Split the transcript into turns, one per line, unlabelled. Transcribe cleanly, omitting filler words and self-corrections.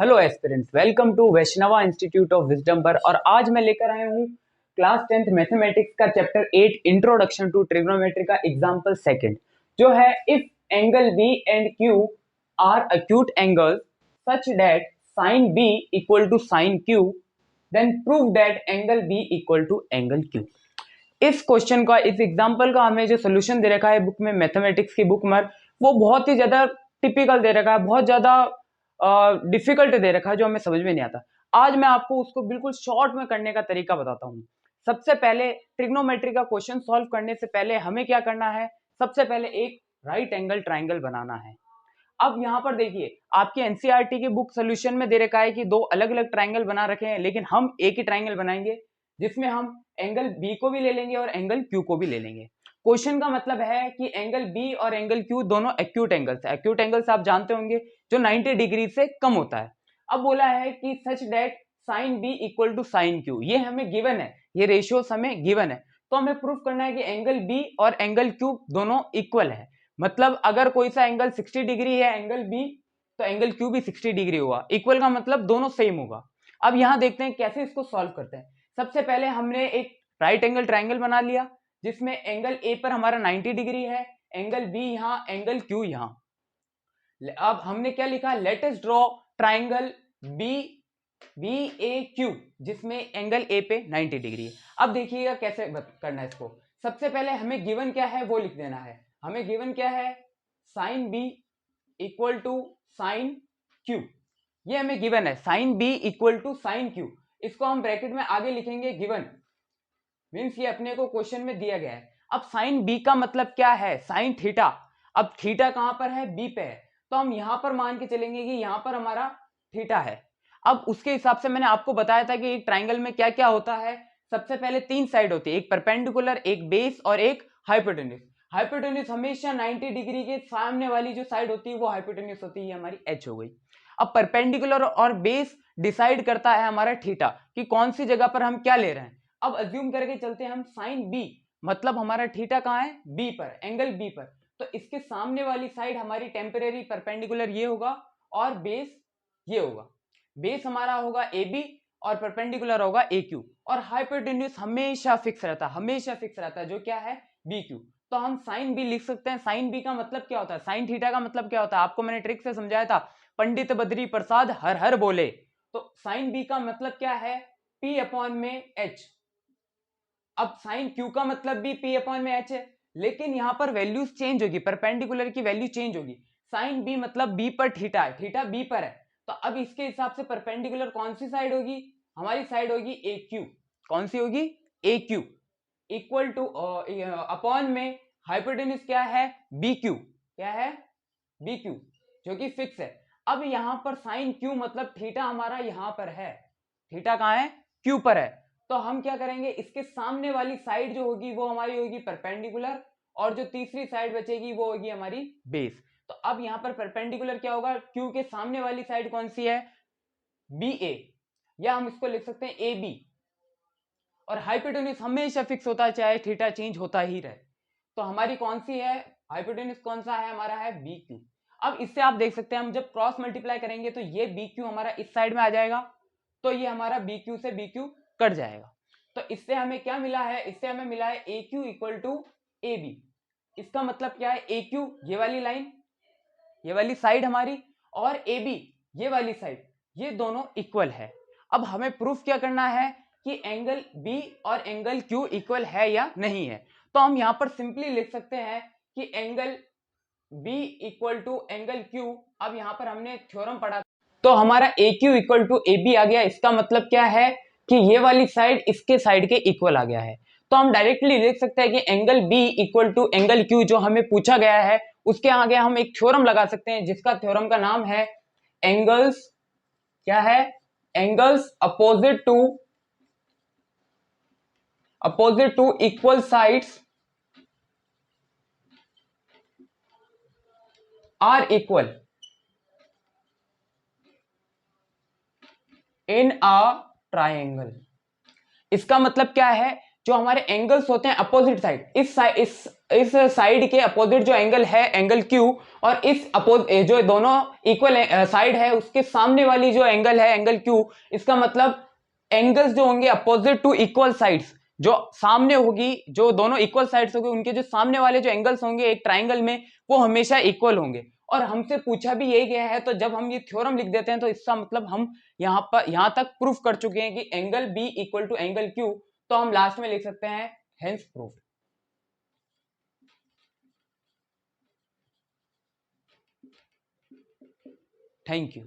Hello aspirants, welcome to Vaishnava institute of wisdom पर। और आज मैं लेकर आया हूँ क्लास 10th मैथमेटिक्स का चैप्टर 8 इंट्रोडक्शन टू ट्रिग्नोमेट्री का एग्जांपल सेकंड, जो है if angle B and Q are acute angles such that sine B equal to sine Q, then prove that angle B equal to angle Q. इस question का, इस example का हमें जो solution दे रखा है बुक में, मैथमेटिक्स की बुक में, वो बहुत ही ज्यादा टिपिकल दे रखा है, बहुत ज्यादा डिफिकल्ट दे रखा है, जो हमें समझ में नहीं आता। आज मैं आपको उसको बिल्कुल शॉर्ट में करने का तरीका बताता हूँ। सबसे पहले ट्रिग्नोमेट्री का क्वेश्चन सॉल्व करने से पहले हमें क्या करना है, सबसे पहले एक राइट एंगल ट्राइंगल बनाना है। अब यहाँ पर देखिए, आपके एनसीईआरटी की बुक सोल्यूशन में दे रखा है कि दो अलग अलग ट्राइंगल बना रखे हैं, लेकिन हम एक ही ट्राइंगल बनाएंगे जिसमें हम एंगल बी को भी ले लेंगे और एंगल क्यू को भी ले लेंगे। क्वेश्चन का मतलब है कि एंगल बी और एंगल क्यू दोनों एक्यूट एंगल्स है। एक्यूट एंगल्स आप जानते होंगे, जो 90 डिग्री से कम होता है। अब बोला है कि such that sine B equal to sine Q, ये हमें गिवन है, ये रेशियो हमें गिवन है। तो हमें प्रूफ करना है कि एंगल बी और एंगल क्यू दोनों इक्वल है। मतलब अगर कोई सा एंगल 60 डिग्री है एंगल बी, तो एंगल क्यू भी 60 डिग्री होगा। इक्वल का मतलब दोनों सेम होगा। अब यहां देखते हैं कैसे इसको सॉल्व करते हैं। सबसे पहले हमने एक राइट एंगल ट्राइंगल बना लिया जिसमें एंगल ए पर हमारा 90 डिग्री है, एंगल बी यहां, एंगल क्यू यहां। अब हमने क्या लिखा, let us draw triangle B B A Q, जिसमें एंगल ए पे 90 डिग्री है। अब देखिएगा कैसे करना है इसको। सबसे पहले हमें गिवन क्या है वो लिख देना है। हमें गिवन क्या है, sine B equal to sine Q, ये हमें गिवन है, sine B equal to sine Q. इसको हम ब्रैकेट में आगे लिखेंगे गिवन, मीन्स ये अपने को क्वेश्चन में दिया गया है। अब साइन बी का मतलब क्या है, साइन थीटा। अब थीटा कहां पर है, बी पे है, तो हम यहां पर मान के चलेंगे कि यहां पर हमारा थीटा है। अब उसके हिसाब से मैंने आपको बताया था कि एक ट्राइंगल में क्या क्या होता है। सबसे पहले तीन साइड होती है, एक परपेंडिकुलर, एक बेस और एक हाइपोटेन्यूज। हाइपोटेन्यूज हमेशा 90 डिग्री के सामने वाली जो साइड होती है वो हाइपोटेन्यूज होती है, हमारी एच हो गई। अब परपेंडिकुलर और बेस डिसाइड करता है हमारा थीटा कि कौन सी जगह पर हम क्या ले रहे हैं। अब अज्यूम करके चलते हैं हम साइन बी, मतलब हमारा थीटा कहां है, बी पर, एंगल बी पर। तो इसके सामने वाली साइड हमारी टेम्परेरी परपेंडिकुलर ये होगा और बेस ये होगा। बेस हमारा होगा ए बी और परपेंडिकुलर होगा ए क्यू। और हाइपोटेन्यूज हमेशा फिक्स रहता है, हमेशा फिक्स रहता है, जो क्या है, बी क्यू। तो हम साइन बी लिख सकते हैं। साइन बी का मतलब क्या होता है, साइन थीटा का मतलब क्या होता है, आपको मैंने ट्रिक से समझाया था, पंडित बद्री प्रसाद हर हर बोले। तो साइन बी का मतलब क्या है, पी अपॉन में एच। अब साइन क्यू का मतलब भी पी अपॉन में एच है, लेकिन यहां पर वैल्यूज चेंज होगी, परपेंडिकुलर की वैल्यू चेंज होगी। साइन बी मतलब बी पर थीटा है, थीटा बी पर है, तो अब इसके हिसाब से परपेंडिकुलर कौन सी साइड होगी, हमारी साइड होगी ए क्यू। कौन सी होगी, ए क्यू। इक्वल टू अपॉन में हाइपोटेन्यूज क्या है, बी क्यू, क्या है, बी क्यू, जो कि फिक्स है। अब यहां पर साइन क्यू मतलब थीटा हमारा यहां पर है, थीटा कहां है, क्यू पर है। तो हम क्या करेंगे, इसके सामने वाली साइड जो होगी वो हमारी होगी परपेंडिकुलर, और जो तीसरी साइड बचेगी वो होगी हमारी बेस। तो अब यहां पर परपेंडिकुलर क्या होगा, क्यू के सामने वाली साइड कौन सी है, बी ए, या हम इसको लिख सकते हैं ए बी। और हाइपोटेन्यूज हमेशा फिक्स होता है, चाहे थीटा चेंज होता ही रहे। तो हमारी कौन सी है, हाइपोटेन्यूज कौन सा है, हमारा है बी क्यू। अब इससे आप देख सकते हैं, हम जब क्रॉस मल्टीप्लाई करेंगे तो ये बी क्यू हमारा इस साइड में आ जाएगा, तो ये हमारा बी क्यू से बी क्यू कट जाएगा। तो इससे हमें क्या मिला है, इससे हमें मिला है A Q equal to A B. इसका मतलब क्या है, ए क्यू ये वाली लाइन, ये वाली साइड हमारी, और ए बी ये वाली साइड, ये दोनों इक्वल है। अब हमें प्रूफ क्या करना है कि एंगल बी और एंगल क्यू इक्वल है या नहीं है। तो हम यहां पर सिंपली लिख सकते हैं कि angle B equal to angle Q. अब यहां पर हमने थ्योरम पढ़ा, तो हमारा A Q equal to A B आ गया। इसका मतलब क्या है कि ये वाली साइड इसके साइड के इक्वल आ गया है। तो हम डायरेक्टली लिख सकते हैं कि angle B equal to angle Q, जो हमें पूछा गया है, उसके आगे हम एक थ्योरम लगा सकते हैं, जिसका थ्योरम का नाम है एंगल्स, क्या है, angles opposite to equal sides are equal in a triangle. इसका मतलब क्या है जो हमारे एंगल्स होते हैं अपोजिट साइड, इस साइड के अपोजिट जो एंगल है एंगल क्यू, और इस जो दोनों इक्वल साइड है उसके सामने वाली जो एंगल है एंगल क्यू, इसका मतलब एंगल्स जो होंगे अपोजिट टू इक्वल साइड्स, जो सामने होगी, जो दोनों इक्वल साइड्स होंगे उनके जो सामने वाले जो एंगल्स होंगे एक ट्राइंगल में वो हमेशा इक्वल होंगे। और हमसे पूछा भी यही गया है, तो जब हम ये थ्योरम लिख देते हैं तो इसका मतलब हम यहां तक प्रूफ कर चुके हैं कि angle B equal to angle Q, तो हम लास्ट में लिख सकते हैं हेंस प्रूफ। Thank you.